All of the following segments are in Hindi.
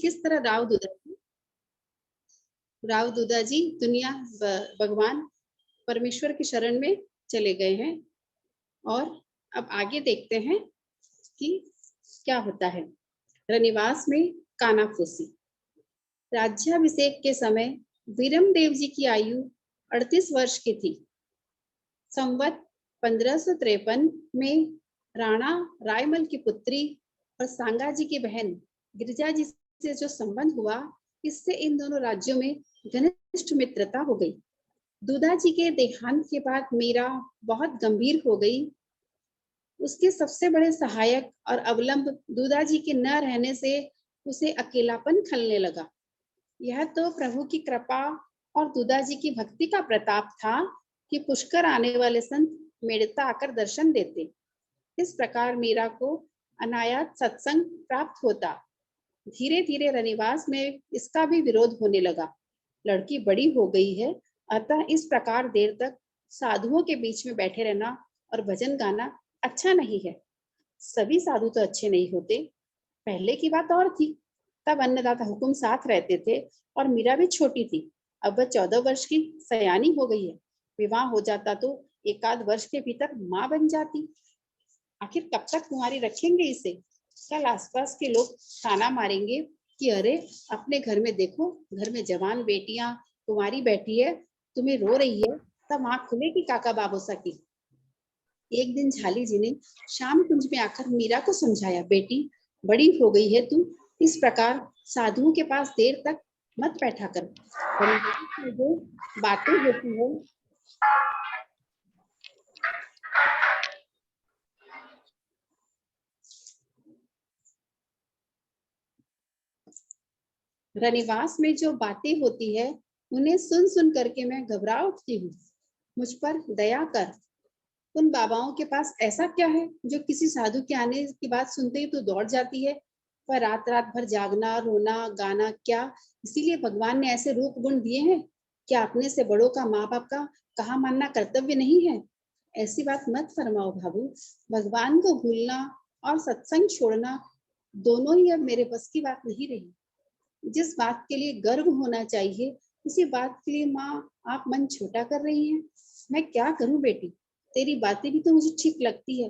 किस तरह राव दूधा जी दुनिया भगवान परमेश्वर की शरण में चले गए हैं। और अब आगे देखते हैं कि क्या होता है। रनिवास में कानाफूसी। राज्याभिषेक के समय वीरमदेव जी की आयु 38 वर्ष की थी। संवत 1553 में राणा रायमल की पुत्री और सांगा जी की बहन गिरिजा जी से जो संबंध हुआ, इससे इन दोनों राज्यों में घनिष्ठ मित्रता हो गई। दूधा जी के देहांत के बाद मीरा बहुत गंभीर हो गई। उसके सबसे बड़े सहायक और अवलंब दूधा जी के न रहने से उसे अकेलापन खलने लगा। यह तो प्रभु की कृपा और दूधा जी की भक्ति का प्रताप था कि पुष्कर आने वाले संत मेड़ता आकर दर्शन देते। इस प्रकार मीरा को अनायास सत्संग प्राप्त होता। धीरे धीरे रनिवास में इसका भी विरोध होने लगा। लड़की बड़ी हो गई है, अतः इस प्रकार देर तक साधुओं के बीच में बैठे रहना और भजन गाना अच्छा नहीं है। सभी साधु तो अच्छे नहीं होते। पहले की बात और थी, तब अन्नदाता हुकुम साथ रहते थे और मीरा भी छोटी थी। अब वह 14 वर्ष की सयानी हो गई है। विवाह हो जाता तो एकाध वर्ष के भीतर माँ बन जाती। आखिर कब तक कुंवारी रखेंगे इसे? कल आसपास के लोग ताना मारेंगे कि अरे अपने घर में देखो, घर में जवान बेटियां कुंवारी बैठी है, तुम्हें रो रही है, तब आँख खुलेगी काका बाबूसा की। एक दिन झाली जी ने शाम कुंज में आकर मीरा को समझाया, बेटी बड़ी हो गई है तू, इस प्रकार साधुओं के पास देर तक मत बैठा कर। जो बातें होती है रनिवास में जो बातें होती है उन्हें सुन सुन करके मैं घबरा उठती हूँ। मुझ पर दया कर। उन बाबाओं के पास ऐसा क्या है जो किसी साधु के आने की बात सुनते ही तो दौड़ जाती है? पर रात रात भर जागना, रोना, गाना क्या इसीलिए भगवान ने ऐसे रूप गुण दिए हैं? क्या अपने से बड़ों का, माँ बाप का कहा मानना कर्तव्य नहीं है? ऐसी बात मत फरमाओ भाभू। भगवान को भूलना और सत्संग छोड़ना दोनों ही अब मेरे बस की बात नहीं रही। जिस बात के लिए गर्व होना चाहिए उसी बात के लिए माँ आप मन छोटा कर रही हैं। मैं क्या करूं बेटी, तेरी बातें भी तो मुझे ठीक लगती है,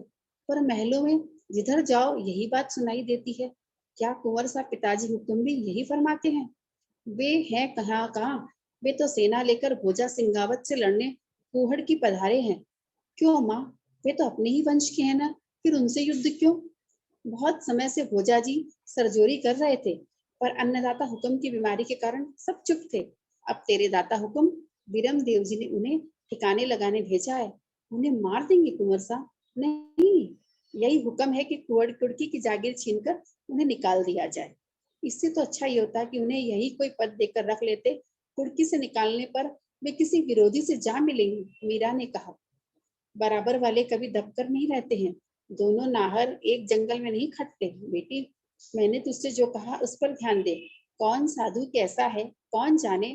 पर महलों में जिधर जाओ यही बात सुनाई देती है। क्या कुंवर साहब पिताजी हुक्म भी यही फरमाते हैं? वे हैं कहाँ, वे तो सेना लेकर भोजा सिंगावत से लड़ने कुहड़ की पधारे हैं। क्यों माँ, वे तो अपने ही वंश के हैं ना, फिर उनसे युद्ध क्यों? बहुत समय से भोजा जी सरजोरी कर रहे थे, पर अन्नदाता हुक्म की बीमारी के कारण सब चुप थे। अब तेरे दाता हुक्म विरम देव जी ने उन्हें ठिकाने लगाने भेजा है। उन्हें मार देंगे कुंवर साहब? नहीं, यही हुक्म है कि कुंवर कुड़की की जागीर छीनकर उन्हें निकाल दिया जाए। इससे तो अच्छा ये होता कि उन्हें यही कोई पद देकर रख लेते। कुड़की से निकालने पर वे किसी विरोधी से जा मिलेंगे। मीरा ने कहा, बराबर वाले कभी दबकर नहीं रहते हैं। दोनों नाहर एक जंगल में नहीं खटते। बेटी मैंने तुझसे जो कहा उस पर ध्यान दे। कौन साधु कैसा है कौन जाने,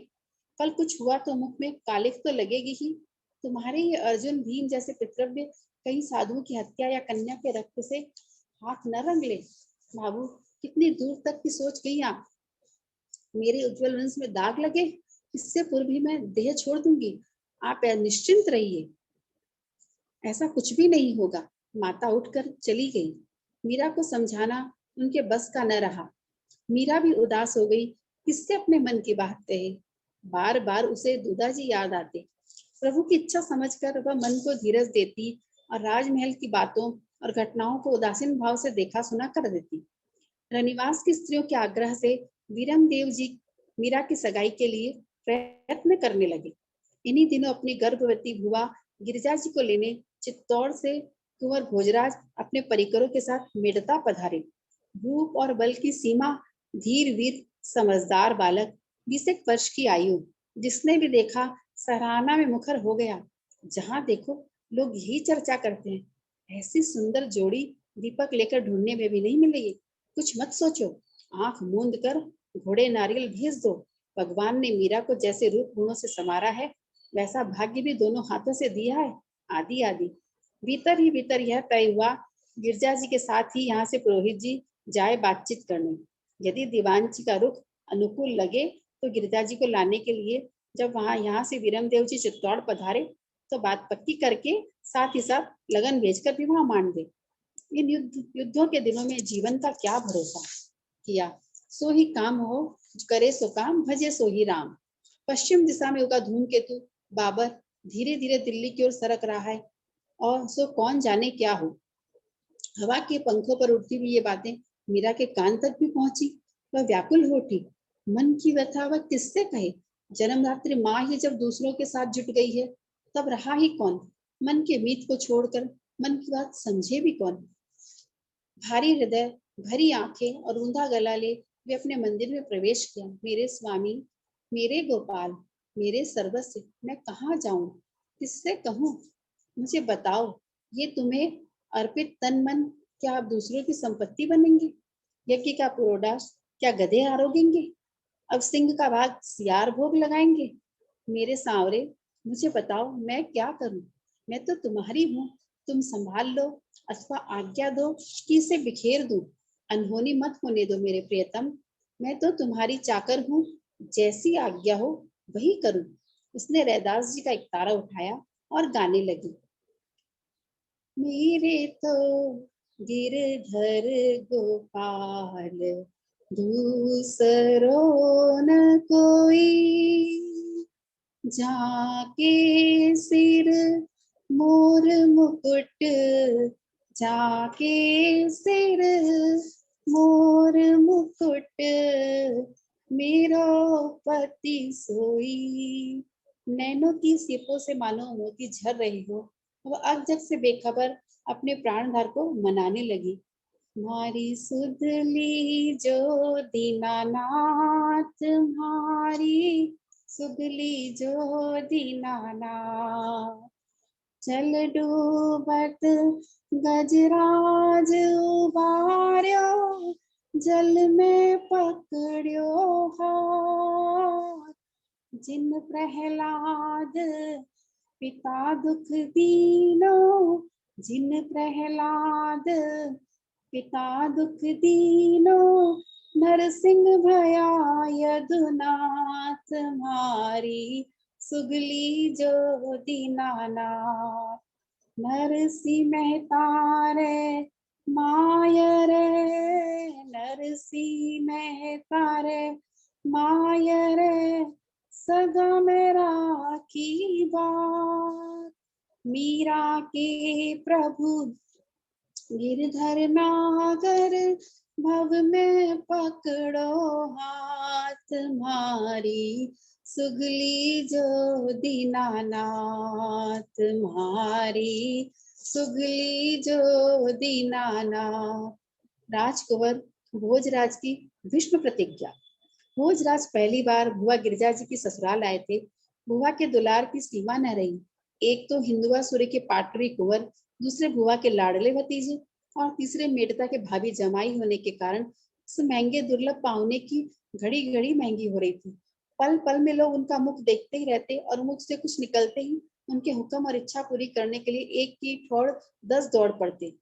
कल कुछ हुआ तो मुख में कालिख तो लगेगी ही। तुम्हारे ये अर्जुन भीम जैसे पितृव्य कहीं साधुओं की हत्या या कन्या के रक्त से हाथ न रंग ले। बाबू कितनी दूर तक की सोच गई आप। मेरे उज्जवल वंश में दाग लगे इससे पूर्व ही मैं देह छोड़ दूंगी। आप निश्चिंत रहिए, ऐसा कुछ भी नहीं होगा। माता उठकर चली गई। मीरा को समझाना उनके बस का न रहा। मीरा भी उदास हो गई। किससे अपने मन की बात कहे? बार बार उसे दूधा जी याद आते। प्रभु की इच्छा समझकर वह मन को धीरज देती और राजमहल की बातों और घटनाओं को उदासीन भाव से देखा सुना कर देती। रनिवास की स्त्रियों के आग्रह से वीरम देव जी मीरा की सगाई के लिए प्रयत्न करने लगे। इन्हीं दिनों अपनी गर्भवती भुआ गिरिजा जी को लेने चित्तौड़ से कुंवर भोजराज अपने परिकरों के साथ मेड़ता पधारे। रूप और बल की सीमा, धीर वीर समझदार बालक, 20 वर्ष की आयु, जिसने भी देखा सराहना में मुखर हो गया। जहां देखो लोग यही चर्चा करते हैं, ऐसी सुंदर जोड़ी दीपक लेकर ढूंढने में भी नहीं मिलेगी। कुछ मत सोचो, आंख मूंद कर घोड़े नारियल भेज दो। भगवान ने मीरा को जैसे रूप गुणों से संवारा है, वैसा भाग्य भी दोनों हाथों से दिया है। आदि आदि भीतर ही भीतर यह तय हुआ, गिरजा जी के साथ ही यहाँ से पुरोहित जी जाए बातचीत करने। यदि दीवानची का रुख अनुकूल लगे तो गिरिजा जी को लाने के लिए जब यहाँ से वीरमदेव जी चित्तौड़ पधारे तो बात पक्की करके साथ ही साथ लगन भेजकर विवाह मान दे। इन युद्धों के दिनों में जीवन का क्या भरोसा। किया सो ही काम हो, करे सो काम, भजे सो ही राम। पश्चिम दिशा में उगा धूमकेतु बाबर धीरे धीरे दिल्ली की ओर सरक रहा है और सो कौन जाने क्या हो। हवा के पंखों पर उड़ती हुई ये बातें मीरा के कान तक भी पहुंची। वह व्याकुल हो उठी। मन की व्यथा वह किससे कहे। जन्मदात्री माँ ही जब दूसरों के साथ जुट गई है तब रहा ही कौन। मन के मीत को छोड़कर मन की बात समझे भी कौन। भारी हृदय, भरी आंखें और ऊंधा गला ले वे अपने मंदिर में प्रवेश किया। मेरे स्वामी, मेरे गोपाल, मेरे सर्वस्व, मैं कहाँ जाऊं, किससे कहूं, मुझे बताओ। ये तुम्हें अर्पित तन मन क्या आप दूसरों की संपत्ति बनेंगे। यज्ञ का पुरोडाश क्या गधे आरोगेंगे। अब सिंह का भाग सियार भोग लगाएंगे। मेरे सांवरे, मुझे बताओ मैं क्या करूं। मैं तो तुम्हारी हूँ, तुम संभाल लो अथवा आज्ञा दो कि इसे बिखेर दूं। अनहोनी मत होने दो मेरे प्रियतम, मैं तो तुम्हारी चाकर हूँ, जैसी आज्ञा हो वही करूं। उसने रैदास जी का एक तारा उठाया और गाने लगी। मेरे तो गिरधर गोपाल दूसरो न कोई, जाके सिर मोर मुकुट, जाके सिर मोर मुकुट, मेरो पति सोई। नैनों की सीपों से मानो मोती झर रही हो, वह अकजक से बेखबर अपने प्राणधार को मनाने लगी। मारी सुधली जो दीनानाथ, मारी सुधली जो दीनानाथ, चल डूबत गजराज उबार्यो, जल में पकड़ियो हाथ। जिन प्रहलाद पिता दुख दीनो, जिन प्रहलाद पिता दुख दीनो, नरसिंह भया यदुनाथ, मारी सुगली जो दीनानाथ। नरसिंह मेहता रे माय रे, नरसिंह मेहता रे माय रे, सगा मेरा की बात। मीरा के प्रभु गिरधर नागर, भव में पकड़ो हाथ, मारी सुगली जो दीनानाथ, मारी सुगली जो दीनानाथ। राजकुंवर भोजराज की भीष्म प्रतिज्ञा। भोजराज पहली बार बुआ गिरिजा जी की ससुराल आए थे। बुआ के दुलार की सीमा न रही। एक तो हिंदुआसुरी के पाटरी कुंवर, दूसरे बुआ के लाडले भतीजे और तीसरे मेड़ता के भाभी जमाई होने के कारण उस महंगे दुर्लभ पाहुने की घड़ी घड़ी महंगी हो रही थी। पल पल में लोग उनका मुख देखते ही रहते और मुख से कुछ निकलते ही उनके हुक्म और इच्छा पूरी करने के लिए एक की ठोड़ 10 दौड़ पड़ते।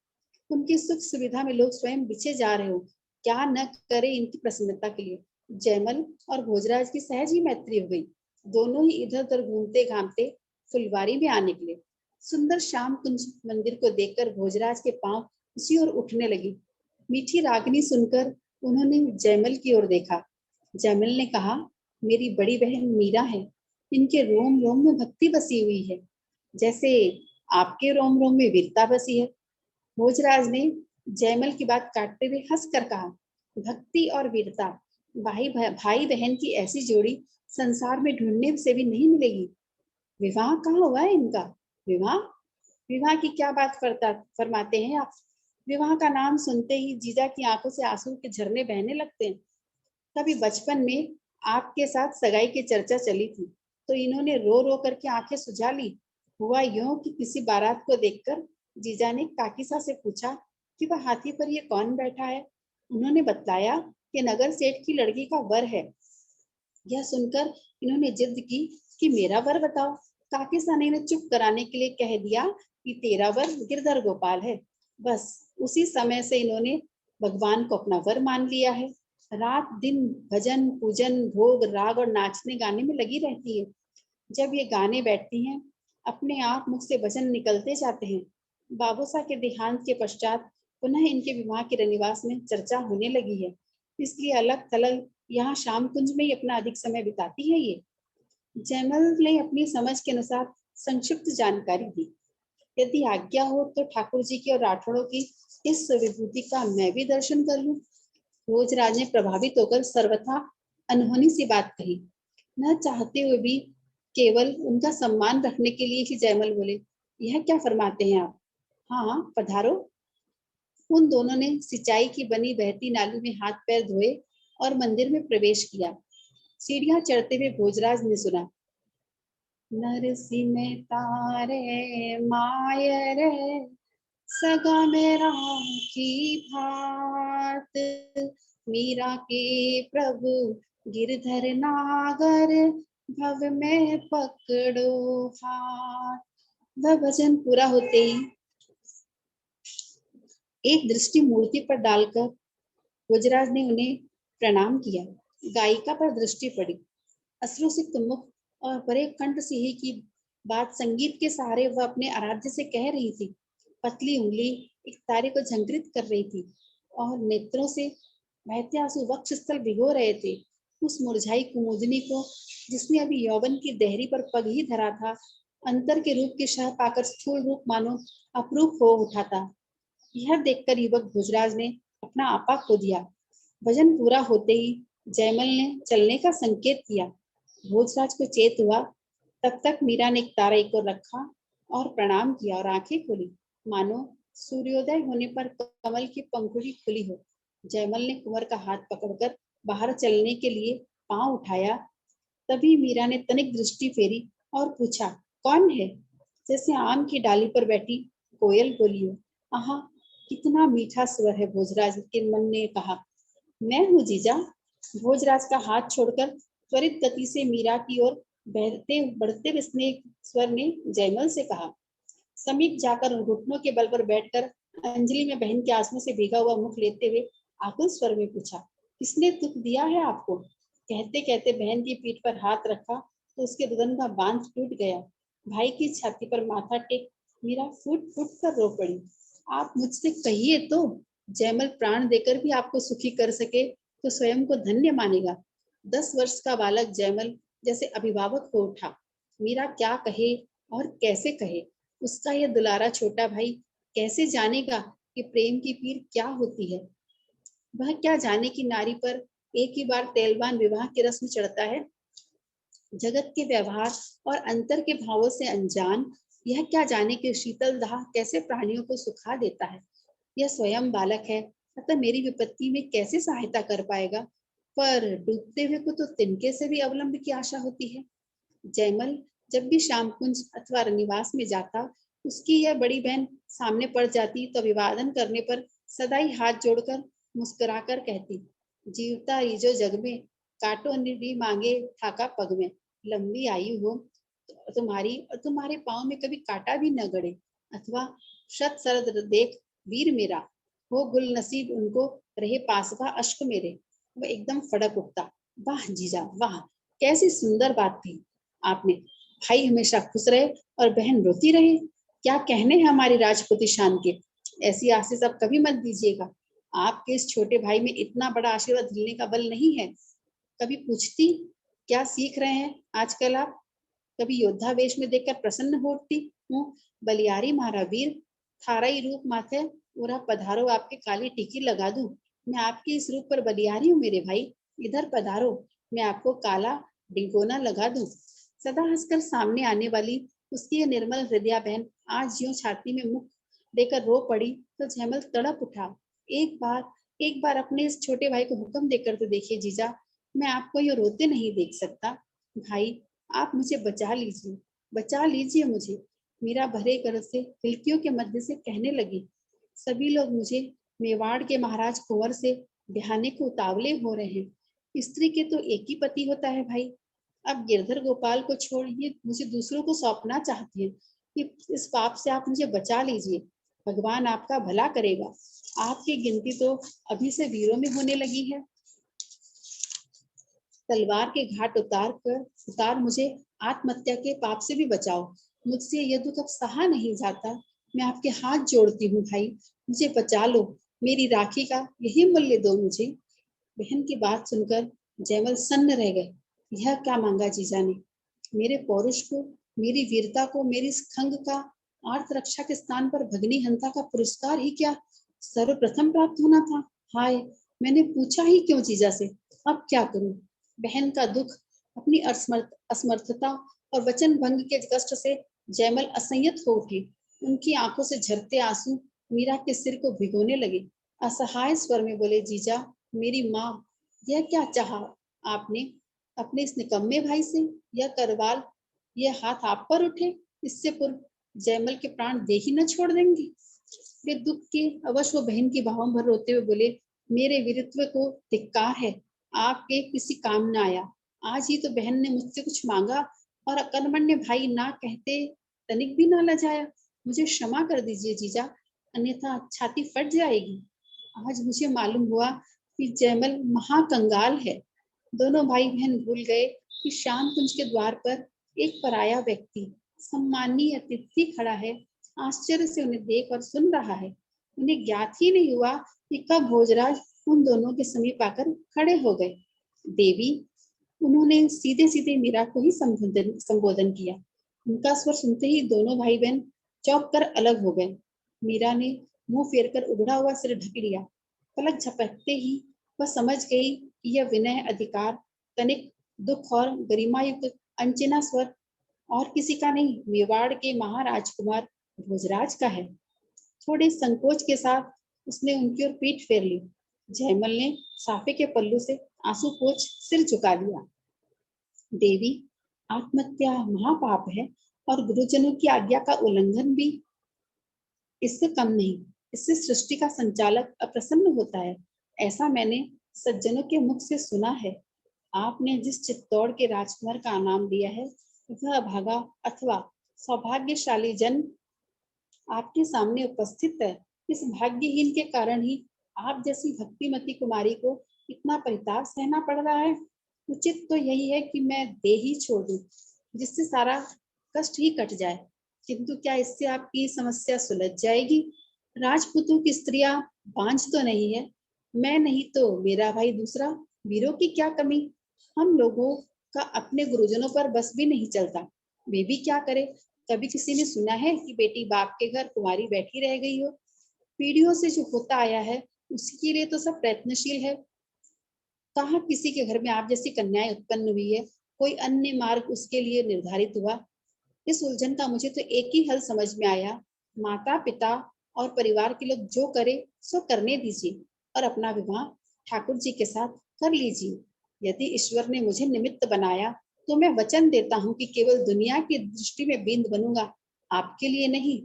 उनकी सुख सुविधा में लोग स्वयं बिछे जा रहे हो, क्या न करे इनकी प्रसन्नता के लिए। जयमल और भोजराज की सहज ही मैत्री हो गई। दोनों ही इधर उधर घूमते घामते फुलवारी में आने के लिए। सुंदर श्याम कुंज मंदिर को देखकर भोजराज के पांव उसी ओर उठने लगी। मीठी रागनी सुनकर उन्होंने जयमल की ओर देखा। जयमल ने कहा, मेरी बड़ी बहन मीरा है, इनके रोम रोम में भक्ति बसी हुई है, जैसे आपके रोम रोम में वीरता बसी है। भोजराज ने जयमल की बात काटते हुए हंसकर कहा, भक्ति और वीरता, भाई बहन की ऐसी जोड़ी संसार में ढूंढने से भी नहीं मिलेगी। विवाह कहाँ हुआ है इनका। विवाह विवाह की क्या बात फरमाते हैं आप। विवाह का नाम सुनते ही जीजा की आंखों से आंसू के झरने बहने लगते हैं। कभी बचपन में आपके साथ सगाई की चर्चा चली थी तो इन्होंने रो रो करके आंखें सुझा ली। हुआ यूं कि किसी बारात को देखकर जीजा ने काकीसा से पूछा कि वह हाथी पर ये कौन बैठा है। उन्होंने बताया कि नगर सेठ की लड़की का वर है। यह सुनकर इन्होंने जिद की कि मेरा वर बताओ। काकीसा ने इन्हें चुप कराने के लिए कह दिया कि तेरा वर गिरधर गोपाल है। बस उसी समय से इन्होंने भगवान को अपना वर मान लिया है। रात दिन भजन पूजन भोग राग और नाचने गाने में लगी रहती है। जब ये गाने बैठती हैं, अपने आप मुख से वचन निकलते जाते हैं। बाबूसा के देहांत के पश्चात पुनः इनके विवाह के रनिवास में चर्चा होने लगी है, इसलिए अलग थलग यहाँ श्याम कुंज में ही अपना अधिक समय बिताती है ये। जयमल ने अपनी समझ के अनुसार संक्षिप्त जानकारी दी। यदि आज्ञा हो तो ठाकुर जी की और राठौड़ों की इस विभूति का मैं भी दर्शन कर लूं। भोजराज ने प्रभावित होकर सर्वथा अनहोनी सी बात कही। न चाहते हुए भी केवल उनका सम्मान रखने के लिए ही जयमल बोले, यह क्या फरमाते हैं आप? हाँ पधारो। उन दोनों ने सिंचाई की बनी बहती नाली में हाथ पैर धोए और मंदिर में प्रवेश किया। सीढ़ियां चढ़ते हुए भोजराज ने सुना, नरसिंह तारे माय रे सगा मेरा की भात, मीरा के प्रभु गिरधर नागर भव में पकड़ो हाथ। वह भजन पूरा होते ही एक दृष्टि मूर्ति पर डालकर भोजराज ने उन्हें प्रणाम किया। गायिका पर दृष्टि पड़ी। अश्रुसिक्त मुख और बड़े कंठ से ही की बात संगीत के सहारे वह अपने आराध्य से कह रही थी। पतली उंगली एक तारे को झंकृत कर रही थी और नेत्रों से बहते आंसू वक्ष स्थल भिगो रहे थे। उस मुरझाई कुमुदनी को, जिसने अभी यौवन की देहरी पर पग ही धरा था, अंतर के रूप के शह पाकर स्थूल रूप मानो अपरूप हो उठा था। यह देखकर युवक भोजराज ने अपना आपा खो दिया। भजन पूरा होते ही जयमल ने चलने का संकेत किया। भोजराज को चेत हुआ। तब तक मीरा ने एक तारे को रखा और प्रणाम किया और आंखें खोली, मानो सूर्योदय होने पर कमल की पंखुड़ी खुली हो। जयमल ने कुंवर का हाथ पकड़कर बाहर चलने के लिए पांव उठाया। तभी मीरा ने तनिक दृष्टि फेरी और पूछा, कौन है? जैसे आम की डाली पर बैठी कोयल बोली हो। आहा, कितना मीठा स्वर है, भोजराज के मन ने कहा। मैं हूँ जीजा। भोजराज का हाथ छोड़कर त्वरित गति से मीरा की ओर बहते बढ़ते स्नेह स्वर ने जयमल से कहा। समीप जाकर घुटनों के बल पर बैठकर अंजलि में बहन के आंसुओं से भीगा हुआ मुख लेते हुए आकुल स्वर में पूछा, किसने दुख दिया है आपको? कहते कहते बहन की पीठ पर हाथ रखा तो उसके बदन का बांध टूट गया। भाई की छाती पर माथा टेक मीरा फूट फूट कर रो पड़ी। आप मुझसे कहिए तो, जयमल प्राण देकर भी आपको सुखी कर सके तो स्वयं को धन्य मानेगा। 10 वर्ष का बालक जयमल जैसे अभिभावक हो उठा। मीरा क्या कहे और कैसे कहे? उसका यह दुलारा छोटा भाई कैसे जानेगा कि प्रेम की पीर क्या होती है? वह क्या जाने कि नारी पर एक ही बार तेलबान विवाह की रस्म चढ़ता है। जगत के व्यवहार और अंतर के भावों से अनजान यह क्या जाने कि शीतल दाह कैसे प्राणियों को सुखा देता है। यह स्वयं बालक है, अतः मेरी विपत्ति में कैसे सहायता कर पाएगा? पर डूबते हुए को तो तिनके से भी अवलंब की आशा होती है। जयमल जब भी श्यामकुंज अथवा निवास में जाता, उसकी यह बड़ी बहन सामने पड़ जाती तो अभिवादन करने पर सदा ही हाथ जोड़कर मुस्कुराकर कहती, जीवता रीजो जग में, काटो निधि मांगे ठाका पग में। लंबी आयु हो तुम्हारी और तुम्हारे पाँव में कभी कांटा भी न गड़े। अथवा शत शरद देख वीर मेरा, हो गुल नसीब उनको रहे पासवा अश्क मेरे। वो एकदम फड़क उठता, वाह जीजा वाह, कैसी सुंदर बात थी आपने। भाई हमेशा खुश रहे और बहन रोती रहे। क्या कहने हैं हमारी राजपूती शान के। ऐसी आशीष अब कभी मत दीजिएगा। आपके इस छोटे भाई में इतना बड़ा आशीर्वाद हिलने का बल नहीं है। कभी पूछती, क्या सीख रहे हैं आजकल आप? कभी योद्धा वेश में देखकर प्रसन्न हो उठती हूँ। बलियारी मारा वीर, थारा ही रूप माथे पूरा पधारो, आपके काली टीकी लगा दूं। मैं आपके इस रूप पर बलियारी हूँ मेरे भाई, इधर पधारो, मैं आपको काला डिगोना लगा दूं। सदा हंसकर सामने आने वाली उसकी निर्मल हृदय बहन आज ज्यों छाती में मुख देकर रो पड़ी तो जयमल तड़प उठा। एक बार अपने इस छोटे भाई को हुक्म देकर तो देखिए जीजा, मैं आपको ये रोते नहीं देख सकता। भाई आप मुझे बचा लीजिए मुझे। मीरा भरे गरज से हिलकियों के मध्य से कहने लगी, सभी लोग मुझे मेवाड़ के महाराज कुंवर से ब्याहने को उतावले हो रहे हैं। स्त्री के तो एक ही पति होता है भाई। अब गिरधर गोपाल को छोड़िए, मुझे दूसरों को सौंपना चाहती है कि इस पाप से आप मुझे बचा लीजिए। भगवान आपका भला करेगा। आपकी गिनती तो अभी से वीरों में होने लगी है। तलवार के घाट उतार मुझे आत्महत्या के पाप से भी बचाओ। मुझसे यह दुख अब सहा नहीं जाता। मैं आपके हाथ जोड़ती हूँ भाई, मुझे बचा लो। मेरी राखी का यही मूल्य दो मुझे। बहन की बात सुनकर जयमल सन्न रह गए। यह क्या मांगा जीजा ने? मेरे पौरुष को, मेरी वीरता को, मेरी खंग का आर्त रक्षा के स्थान पर भगनी हंता का पुरस्कार ही क्या सर्वप्रथम प्राप्त होना था? हाय, मैंने पूछा ही क्यों जीजा से? अब क्या करूं? बहन का दुख, अपनी असमर्थता और वचन भंग के कष्ट से जयमल असंयत हो उठे। उनकी आंखों से झरते आंसू मीरा के सिर को भिगोने लगे। असहाय स्वर में बोले, जीजा, मेरी माँ, यह क्या चाहा आपने अपने इस निकम्मे भाई से? यह करवाल, यह हाथ आप पर उठे, इससे पूर्व जयमल के प्राण दे ही न छोड़ देंगे? वे दुख के अवश वो बहन की बाहों भर रोते हुए बोले, मेरे वीरत्व को धिक्कार है, आपके किसी काम न आया। आज ही तो बहन ने मुझसे कुछ मांगा और अकर्मण्य भाई ना कहते तनिक भी ना लजाया। मुझे क्षमा कर दीजिए जीजा, अन्यथा छाती फट जाएगी। आज मुझे मालूम हुआ कि जयमल महाकंगाल है। दोनों भाई बहन भूल गए कि श्याम कुंज के द्वार पर एक पराया व्यक्ति, सम्मानीय अतिथि खड़ा है। आश्चर्य से उन्हें देख और सुन रहा है। उन्हें ज्ञात ही नहीं हुआ कि कब भोजराज उन दोनों के समीप आकर खड़े हो गए। देवी, उन्होंने सीधे सीधे मीरा को ही संबोधन किया। उनका स्वर सुनते ही दोनों भाई बहन चौंक कर अलग हो गए। मीरा ने मुंह फेरकर उघड़ा हुआ सिर ढक लिया। पलक झपकते ही वह समझ गई कि यह विनय, अधिकार, तनिक दुख और गरिमा युक्त अंचना स्वर और किसी का नहीं, मेवाड़ के महाराजकुमार भोजराज का है। थोड़े संकोच के साथ उसने उनकी ओर पीठ फेर ली। जयमल ने साफे के पल्लू से आंसू पोंछ सिर झुका दिया। देवी, आत्महत्या महापाप है और गुरुजनों की आज्ञा का उल्लंघन भी इससे कम नहीं। इससे सृष्टि का संचालक अप्रसन्न होता है, ऐसा मैंने सज्जनों के मुख से सुना है। आपने जिस चित्तौड़ के राजकुमार का नाम दिया है, वह अभागा अथवा सौभाग्यशाली जन आपके सामने उपस्थित है। इस भाग्यहीन के कारण ही आप जैसी भक्तिमती कुमारी को इतना परिताप सहना पड़ रहा है। उचित तो यही है कि मैं दे ही छोड़ दूं, जिससे सारा कष्ट ही कट जाए। किंतु क्या इससे आपकी समस्या सुलझ जाएगी? राजपूतों की स्त्रियां बांझ तो नहीं है, मैं नहीं तो मेरा भाई दूसरा, वीरों की क्या कमी? हम लोगों का अपने गुरुजनों पर बस भी नहीं चलता, वे भी क्या करे? कभी किसी ने सुना है कि बेटी बाप के घर कुंवारी बैठी रह गई हो? पीढ़ियों से जो होता आया है उसके लिए तो सब प्रयत्नशील है। कहाँ किसी के घर में आप जैसी कन्याएं उत्पन्न हुई है? कोई अन्य मार्ग उसके लिए निर्धारित हुआ? इस उलझन का मुझे तो एक ही हल समझ में आया, माता पिता और परिवार के लोग जो करे सो करने दीजिए और अपना विवाह ठाकुर जी के साथ कर लीजिए। यदि ईश्वर ने मुझे निमित्त बनाया तो मैं वचन देता हूँ कि केवल दुनिया की दृष्टि में बींद बनूंगा, आपके लिए नहीं।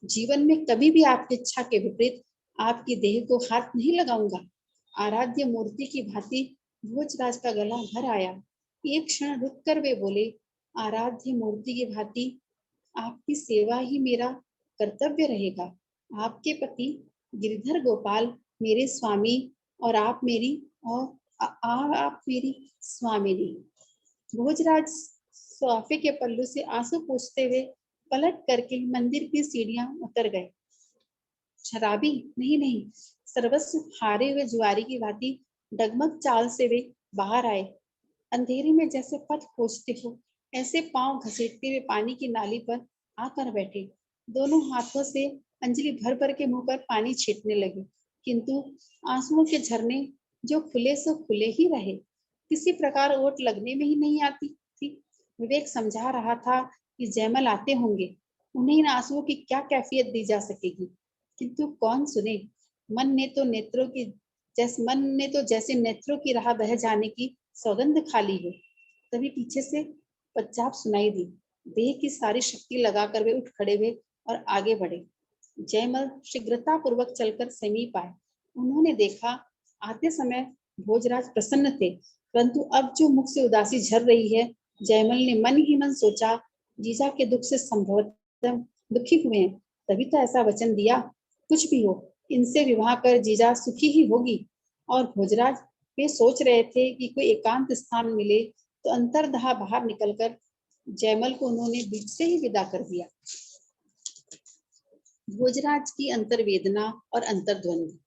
जीवन में कभी भी आपकी इच्छा के विपरीत आपकी देह को हाथ नहीं लगाऊंगा। आराध्य मूर्ति की भांति भोजराज का गला भर आया। एक क्षण रुक कर वे बोले, आराध्य मूर्ति की भांति आपकी सेवा ही मेरा कर्तव्य रहेगा। आपके पति गिरधर गोपाल मेरे स्वामी और आप मेरी आप मेरी स्वामिनी। भोजराज सोफे के पल्लू से आंसू पोंछते हुए पलट करके मंदिर की सीढ़ियां उतर गए। शराबी नहीं नहीं, सर्वस्व हारे हुए जुआरी की भांति डगमग चाल से वे बाहर आए। अंधेरे में जैसे पथ खोजते हो, ऐसे पांव घसीटते हुए पानी की नाली पर आकर बैठे। दोनों हाथों से अंजलि भर भर के मुंह पर पानी छींटने लगे, किंतु आंसुओं के झरने जो खुले सो खुले ही रहे, किसी प्रकार ओट लगने में ही नहीं आती थी। विवेक समझा रहा था कि जयमल आते होंगे, उन्हें इन आंसुओं की क्या कैफियत दी जा सकेगी, किंतु कौन सुने। मन ने तो जैसे नेत्रों की राह बह जाने की सौगंध खा ली हो। तभी पीछे से पच्चाप सुनाई दी। देह की सारी शक्ति लगाकर वे उठ खड़े हुए और आगे बढ़े। जयमल शीघ्रता पूर्वक चलकर समीप आए। उन्होंने देखा, आते समय भोजराज प्रसन्न थे, परंतु अब जो मुख से उदासी झर रही है। जयमल ने मन ही मन सोचा, जीजा के दुख से संभवतः दुखी हुए हैं, तभी तो ऐसा वचन दिया। कुछ भी हो, इनसे विवाह कर जीजा सुखी ही होगी। और भोजराज वे सोच रहे थे कि कोई एकांत स्थान मिले तो अंतर्धाह बाहर निकलकर जयमल को उन्होंने बीच से ही विदा कर दिया। भोजराज की अंतर्वेदना और अंतर्द्वंद।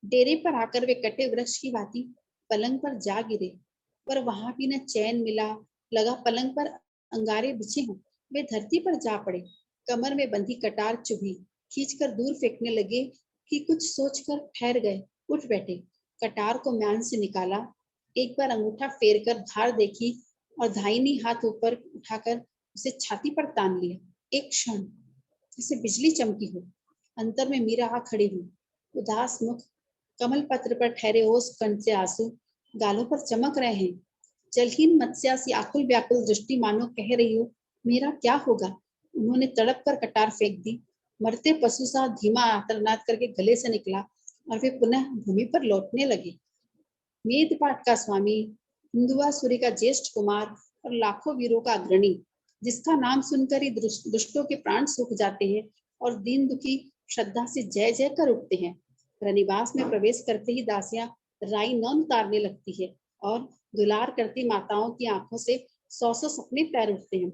डेरे पर आकर वे कटे वृक्ष की भांति पलंग पर जा गिरे, पर वहां भी न चैन मिला। लगा पलंग पर अंगारे बिछे हों, वे धरती पर जा पड़े। कमर में बंधी कटार चुभी, खींचकर दूर फेंकने लगे कि कुछ सोचकर ठहर गए, उठ बैठे। कटार को म्यान से निकाला, एक बार अंगूठा फेर कर धार देखी और दाहिनी हाथ ऊपर उठाकर उसे छाती पर तान लिया। एक क्षण जैसे बिजली चमकी हो, अंतर में मीरा आ खड़ी हुई, उदास मुख, कमल पत्र पर ठहरे ओस कंठ से आंसू गालों पर चमक रहे हैं। जलहीन मत्स्या सी आकुल व्याकुल दृष्टि मानो कह रही हो, मेरा क्या होगा। उन्होंने तड़प कर कटार फेंक दी। मरते पशु सा धीमा आर्तनाद करके गले से निकला और वे पुनः भूमि पर लौटने लगे। वेद पाठ का स्वामी, हिंदुआसुरी का ज्येष्ठ कुमार और लाखों वीरों का अग्रणी, जिसका नाम सुनकर ही दुष्टों के प्राण सूख जाते हैं और दीन दुखी श्रद्धा से जय जय कर उठते हैं। रनिवास में प्रवेश करते ही दासियां राई नौन उतारने लगती है और दुलार करती माताओं की आंखों से सौ सौ सपने तैर उठते हैं,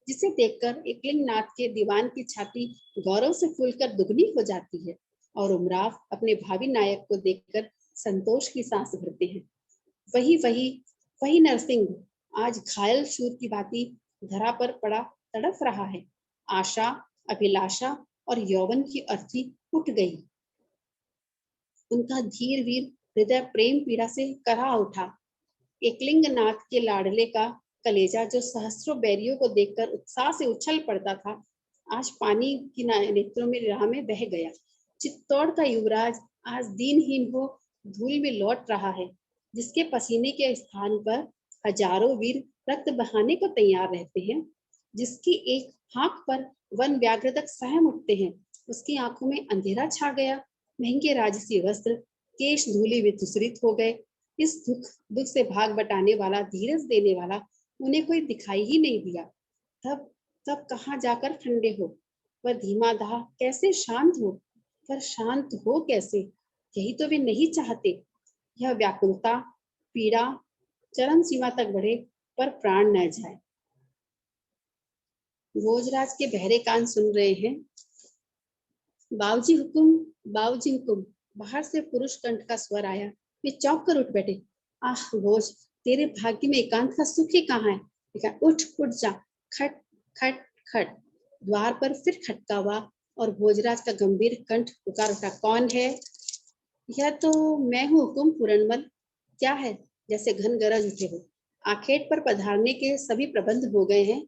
जिसे देखकर एकलिंग नाथ के दीवान की छाती गौरव से फूलकर दुगनी हो जाती है और उमराव अपने भावी नायक को देखकर संतोष की सांस भरते हैं। वही वही वही नरसिंह आज घायल शूर की भांति धरा पर पड़ा तड़फ रहा है। आशा, अभिलाषा और यौवन की अर्थी उठ गई। उनका धीर वीर हृदय प्रेम पीड़ा से करा उठा। एकलिंग नाथ के लाडले का कलेजा, जो सहस्रों बैरियों को देखकर उत्साह से उछल पड़ता था, आज पानी की नेत्रों में राह में बह गया। चित्तौड़ का युवराज आज दीनहीन हो धूल में लौट रहा है, जिसके पसीने के स्थान पर हजारों वीर रक्त बहाने को तैयार रहते हैं, जिसकी एक हाँक पर वन व्याघ्र तक सहम उठते हैं। उसकी आंखों में अंधेरा छा गया, महंगे राजसी वस्त्र, केश धूलि विधूसरित हो गए। इस दुख से भाग बटाने वाला, धीरज देने वाला उन्हें कोई दिखाई ही नहीं दिया। तब तब कहाँ जाकर ठंडे हो, वह धीमा दाह कैसे शांत हो, पर शांत हो कैसे, यही तो वे नहीं चाहते। यह व्याकुलता, पीड़ा चरम सीमा तक बढ़े पर प्राण न जाए। भोजराज के बहरे कान सुन रहे हैं। बाबूजी हुकुम, बाबूजी हुकुम। बाहर से पुरुष कंठ का स्वर आया। वे चौंक कर उठ बैठे। आह भोज, तेरे भाग्य में एकांत का सुख ही कहाँ है। उठ उठ जा। खट खट खट। द्वार पर फिर खटका हुआ और भोजराज का गंभीर कंठ पुकार उठा, कौन है। यह तो मैं हूँ हुकुम पूरनमल। क्या है, जैसे घन गरज उठे हो। आखेट पर पधारने के सभी प्रबंध हो गए हैं।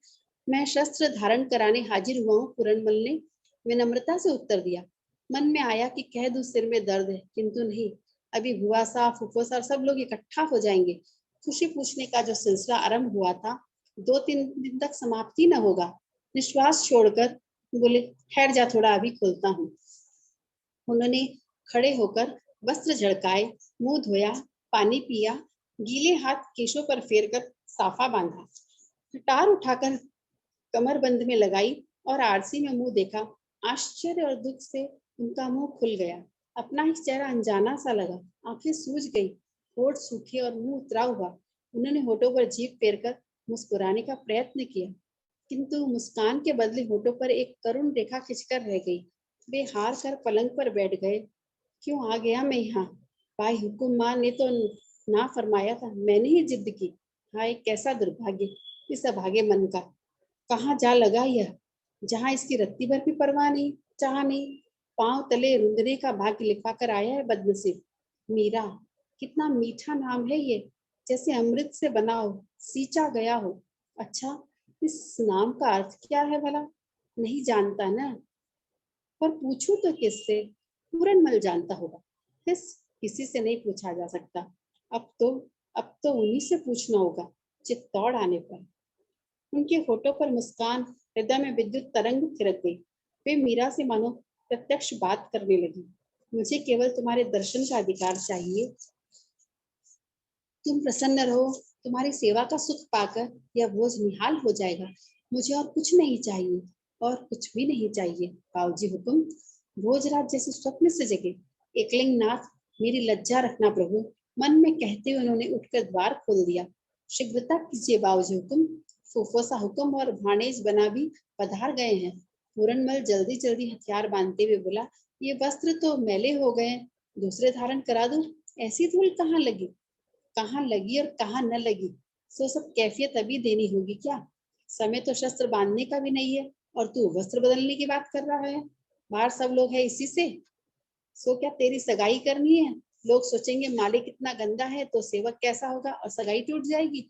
मैं शस्त्र धारण कराने हाजिर हुआ हूँ पूरनमल ने विनम्रता से उत्तर दिया। मन में आया कि कह दूं सिर में दर्द है, किंतु नहीं। अभी बुआ साहब, फूफो साहब सब लोग इकट्ठा हो जाएंगे। खुशी पूछने का जो सिलसिला आरंभ हुआ था, 2-3 दिन तक समाप्ति न होगा। निश्वास छोड़कर बोले, ठहर जा थोड़ा, अभी खोलता हूँ। उन्होंने खड़े होकर वस्त्र झड़काए, मुंह धोया, पानी पिया, गीले हाथ केशों पर फेरकर साफा बांधा, कटार उठाकर कमरबंद में लगाई और आरसी में मुंह देखा। आश्चर्य और दुख से उनका मुंह खुल गया। अपना ही चेहरा अनजाना सा लगा। आंखें सूज गई, होठ सूखे और मुंह उतरा हुआ। उन्होंने होठों पर जीभ फेरकर मुस्कुराने का प्रयत्न किया, किंतु मुस्कान के बदले होठों पर एक करुण रेखा खिंचकर रह गई। वे हार कर पलंग पर बैठ गए। क्यों आ गया मैं यहाँ। भाई हुकुम माँ ने तो ना फरमाया था, मैंने ही जिद की। हाय कैसा दुर्भाग्य इस अभागे मन का। कहाँ जा लगा यह, जहाँ इसकी रत्ती भर भी परवाह नहीं, चाह नहीं। पांव तले रुंदने का भाग्य लिखा कर आया है बदनसीब। मीरा, कितना मीठा नाम है ये, जैसे अमृत से बना हो, सींचा गया हो। अच्छा, इस नाम का अर्थ क्या है भला। नहीं जानता ना, पर पूछूं तो किससे। पूरनमल जानता होगा। किसी से नहीं पूछा जा सकता। अब तो उन्हीं से पूछना होगा, चित्तौड़ आने पर। उनके होठों पर मुस्कान हृदय में विद्युत तरंग थिरक गई। वे मीरा से मानो प्रत्यक्ष बात करने लगी। मुझे केवल तुम्हारे दर्शन का अधिकार चाहिए। तुम प्रसन्न रहो, तुम्हारी सेवा का सुख पाकर यह बोझ निहाल हो जाएगा। मुझे और कुछ नहीं चाहिए, और कुछ भी नहीं चाहिए। बाबूजी हुकुम। भोजराज जैसे स्वप्न से जगे। एकलिंग नाथ, मेरी लज्जा रखना प्रभु। मन में कहते हुए उन्होंने उठकर द्वार खोल दिया। शीघ्रता कीजिए बाबूजी, हुक्म। फूफो सा हुक्म और भाणेज बना भी पधार गए हैं। पूरनमल जल्दी जल्दी हथियार बांधते हुए बोला, ये वस्त्र तो मैले हो गए, दूसरे धारण करा दूं। ऐसी धूल कहाँ लगी और कहाँ न लगी, सो सब कैफियत अभी देनी होगी क्या? समय तो शस्त्र बांधने का भी नहीं है और तू वस्त्र बदलने की बात कर रहा है। बाहर सब लोग है इसी से, सो क्या तेरी सगाई करनी है? लोग सोचेंगे मालिक इतना गंदा है तो सेवक कैसा होगा और सगाई टूट जाएगी।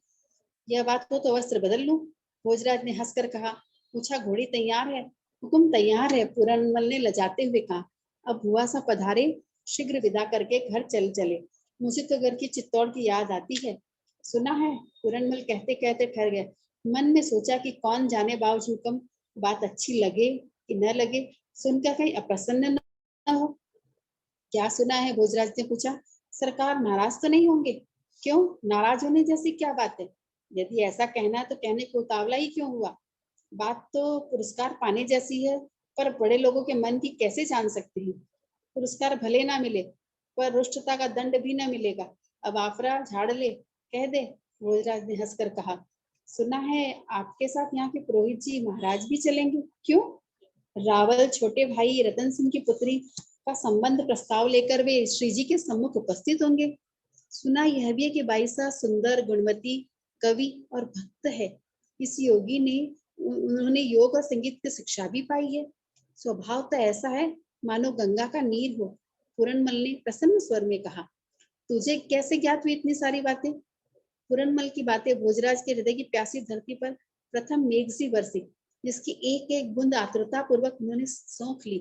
यह बात हो तो वस्त्र बदल लूं। भोजराज ने हंसकर कहा। पूछा, घोड़ी तैयार है? हुक्म तैयार है, पूरनमल ने लजाते हुए कहा। अब हुआ सा पधारे, शीघ्र विदा करके घर चले। मुझे तो घर की चित्तौड़ की याद आती है। सुना है, पूरनमल कहते कहते ठहर गए। मन में सोचा कि कौन जाने बावजूद हुक्म बात अच्छी लगे कि न लगे, सुनकर कहीं अप्रसन्न न हो। क्या सुना है? भोजराज ने पूछा। सरकार नाराज तो नहीं होंगे? क्यों, नाराज होने जैसी क्या बात है? यदि ऐसा कहना है तो कहने को उतावला ही क्यों हुआ? बात तो पुरस्कार पाने जैसी है, पर बड़े लोगों के मन की कैसे जान सकते हैं? पुरस्कार भले ना मिले, पर रुष्टता का दंड भी न मिलेगा। अब आफरा झाड़ ले, कह दे। भोजराज ने हंसकर कहा। सुना है आपके साथ यहाँ के पुरोहित जी महाराज भी चलेंगे? क्यों? रावल छोटे भाई रतन सिंह की पुत्री का संबंध प्रस्ताव लेकर वे श्री जी के सम्मुख उपस्थित होंगे। सुना यह भी है कि बाईसा सुंदर, गुणवती, कवि और भक्त है। इस योगी ने उन्होंने योग और संगीत की शिक्षा भी पाई है। स्वभाव तो ऐसा है मानो गंगा का नीर हो। पूरनमल ने प्रसन्न स्वर में कहा। तुझे कैसे ज्ञात हुई इतनी सारी बातें? पूरनमल की बातें भोजराज के हृदय की प्यासी धरती पर प्रथम मेघ सी बरसी, जिसकी एक एक बूंद आतुरता पूर्वक उन्होंने सौंख ली।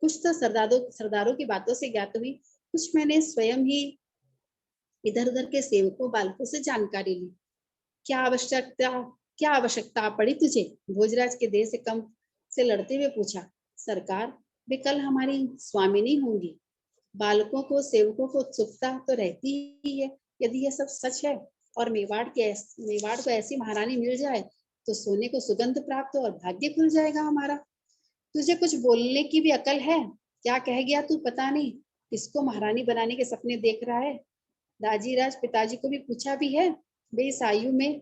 कुछ तो सरदारों की बातों से ज्ञात हुई, कुछ मैंने स्वयं ही इधर उधर के सेवकों बालकों से जानकारी ली। क्या आवश्यकता क्या आवश्यकता पड़ी तुझे? भोजराज के देह से कम से लड़ते हुए पूछा। सरकार, वे कल हमारी स्वामिनी होंगी। बालकों को, सेवकों को उत्सुकता तो रहती ही है। यदि यह सब सच है और मेवाड़ को ऐसी महारानी मिल जाए तो सोने को सुगंध प्राप्त हो और भाग्य खुल जाएगा हमारा। तुझे कुछ बोलने की भी अकल है? क्या कह गया तू? पता नहीं किसको महारानी बनाने के सपने देख रहा है। दाजीराज पिताजी को भी पूछा भी है, वे इस आयु में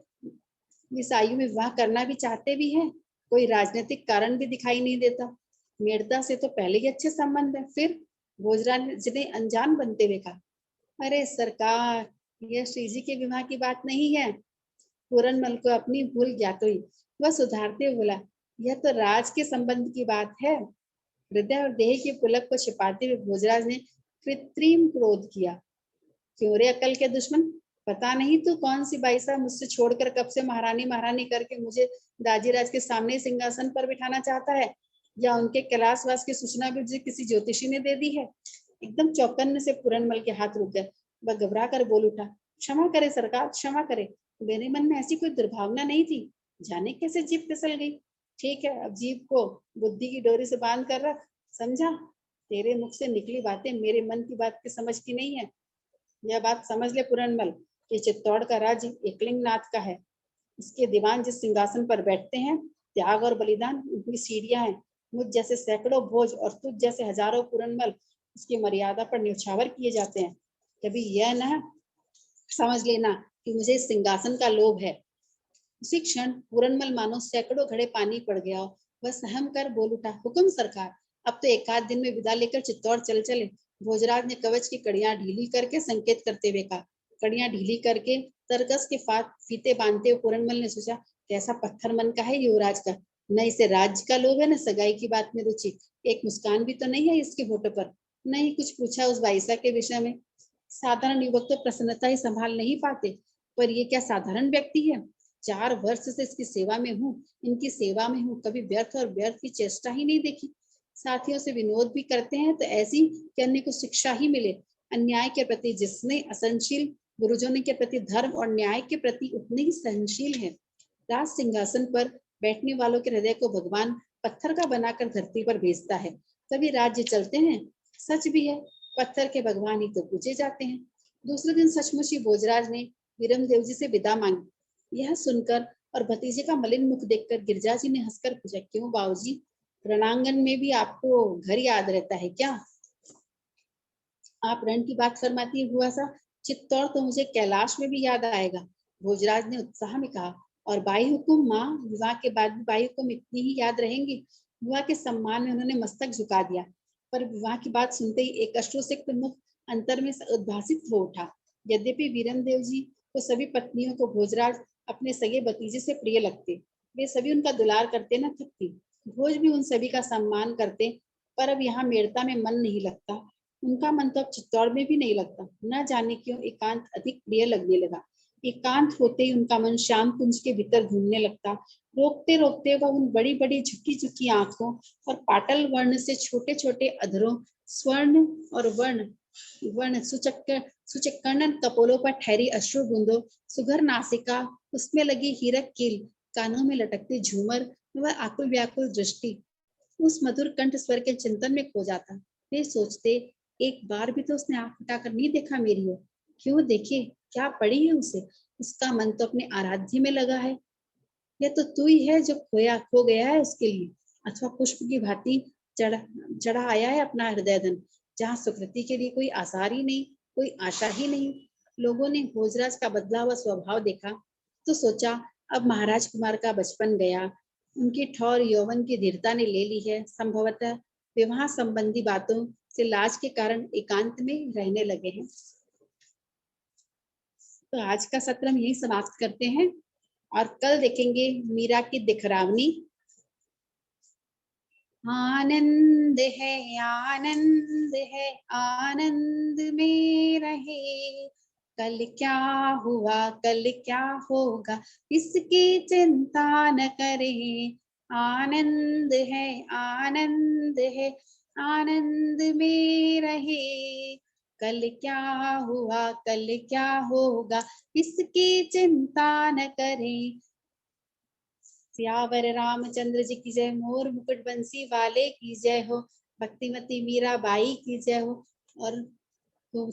विवाह करना भी चाहते भी हैं। कोई राजनीतिक कारण भी दिखाई नहीं देता। मेड़ता से तो पहले ही अच्छे संबंध है। फिर भोजराज ने अनजान बनते हुए कहा, अरे सरकार, यह श्री जी के विवाह की बात नहीं है। पूरनमल को अपनी भूल ज्ञात हुई। वह सुधारते हुए बोला, यह तो राज के संबंध की बात है। हृदय और देह की पुलक को छिपाते हुए भोजराज ने कृत्रिम क्रोध किया। क्यों रे अकल के दुश्मन, पता नहीं तू कौन सी बाईसा मुझसे छोड़कर कब से महारानी महारानी करके मुझे दाजीराज के सामने सिंहासन पर बिठाना चाहता है, या उनके कैलाशवास की सूचना भी मुझे किसी ज्योतिषी ने दे दी है? एकदम चौकन्ने से पूरनमल के हाथ रुक गए। वह घबरा कर बोल उठा, क्षमा करे सरकार, क्षमा करे। मेरे मन में ऐसी कोई दुर्भावना नहीं थी। जाने कैसे जीभ फिसल गई। ठीक है, अब जीभ को बुद्धि की डोरी से बांध कर रख, समझा? तेरे मुख से निकली बातें मेरे मन की बात की समझ की नहीं है। यह बात समझ ले पूरनमल कि चित्तौड़ का राज्य एकलिंग नाथ का है। इसके दीवान जिस सिंहासन पर बैठते हैं, त्याग और बलिदान उनकी सीढ़ियां हैं। मुझ जैसे सैकड़ों भोज और तुझ जैसे हजारों पूरनमल इसकी मर्यादा पर न्यौछावर किए जाते हैं। कभी यह न समझ लेना कि मुझे इस सिंहासन का लोभ है। उसी क्षण पूरनमल मानो सैकड़ों घड़े पानी पड़ गया। वह सहम कर बोल उठा, हुकुम सरकार, अब तो एक आध दिन में विदा लेकर चित्तौड़ चले। भोजराज ने कवच की कड़ियां ढीली करके संकेत करते हुए कहा। कड़ियां ढीली करके तरकस के फीते बांधते हुए पूरनमल ने सोचा, कैसा पत्थर मन का है युवराज का। न इसे राज्य का लोभ है, न सगाई की बात में रुचि। एक मुस्कान भी तो नहीं है इसके होठों पर। नहीं कुछ पूछा उस बाईसा के विषय में। साधारण युवक तो प्रसन्नता ही संभाल नहीं पाते, पर ये क्या साधारण व्यक्ति है? 4 वर्ष से इसकी सेवा में हूँ, इनकी सेवा में हूँ, कभी व्यर्थ और व्यर्थ की चेष्टा ही नहीं देखी। साथियों से विनोद भी करते हैं तो ऐसी कि अन्य को शिक्षा ही मिले। अन्याय के प्रति जिसने असहनशील, गुरुजनों के प्रति धर्म और न्याय के प्रति उतने ही सहनशील है। राज सिंहासन पर बैठने वालों के हृदय को भगवान पत्थर का बनाकर धरती पर भेजता है, तभी राज्य चलते हैं। सच भी है, पत्थर के भगवान ही तो पूजे जाते हैं। दूसरे दिन सचमुच ही भोजराज ने वीरमदेव जी से विदा मांगी। यह सुनकर और भतीजे का मलिन मुख देखकर गिरजा जी ने हंसकर पूछा, क्यों बाबूजी, रणांगन में भी आपको घर याद रहता है क्या? आप रण की बात फरमाती हुआ सा चित्तौड़ तो मुझे कैलाश में भी याद आएगा, भोजराज ने उत्साह में कहा। और बाई हुकुम माँ, विवाह के बाद भी बाई हुकुम इतनी ही याद रहेंगी। विवाह के सम्मान में उन्होंने मस्तक झुका दिया, पर विवाह की बात सुनते ही एक अश्रुसिक्त मुख अंतर में उद्भासित हो उठा। यद्यपि वीरेंद्र देव जी को सभी पत्नियों को भोजराज अपने सगे भतीजे से प्रिय लगते, वे सभी उनका दुलार करते न थकती। भोज भी उन सभी का सम्मान करते, पर अब यहाँ मेड़ता में मन नहीं लगता। उनका मन तो अब चित्तौड़ में भी नहीं लगता। न जाने क्यों एकांत अधिक प्रिय लगने लगा। एकांत होते ही उनका मन श्याम कुंज के भीतर घूमने लगता। रोकते रोकते वह उन बड़ी बड़ी झुकी झुकी आंखों और पाटल वर्ण से छोटे छोटे अधरों, स्वर्ण और वर्ण वर्ण सुचक्कर्ण कपोलों पर ठहरी अश्रु बूंदों, सुघर नासिका, उसमें लगी हीरक कील, कानों में लटकते झूमर, वह आकुल व्याकुल दृष्टि, उस मधुर कंठ स्वर के चिंतन में खो जाता। वे सोचते, एक बार भी तो उसने आंख उठाकर नहीं देखा मेरी ओर। क्यों देखे, क्या पड़ी है उसे? उसका मन तो अपने आराध्य में लगा है। यह तो तू ही है जो खो गया है उसके लिए, अथवा पुष्प की भांति चढ़ा आया है अपना हृदय धन, जहाँ सुकृति के लिए कोई आसार ही नहीं, कोई आशा ही नहीं। लोगों ने भोजराज का बदला हुआ स्वभाव देखा तो सोचा, अब महाराज कुमार का बचपन गया, उनकी ठौर यौवन की धीरता ने ले ली है। संभवतः विवाह संबंधी बातों से लाज के कारण एकांत में रहने लगे हैं। तो आज का सत्र हम यही समाप्त करते हैं और कल देखेंगे मीरा की दिखरावनी। आनंद है आनंद है आनंद में रहे, कल क्या हुआ कल क्या होगा इसकी चिंता न करे। आनंद है आनंद में रहे, कल क्या हुआ कल क्या होगा इसकी चिंता न करें। सियावर रामचंद्र जी की जय, मोर मुकुट बंसी वाले की जय हो, भक्तिमती मीरा बाई की जय हो, और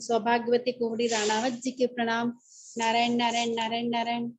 सौभाग्यवती कुंवरी राणावत जी के प्रणाम। नारायण नारायण नारायण नारायण।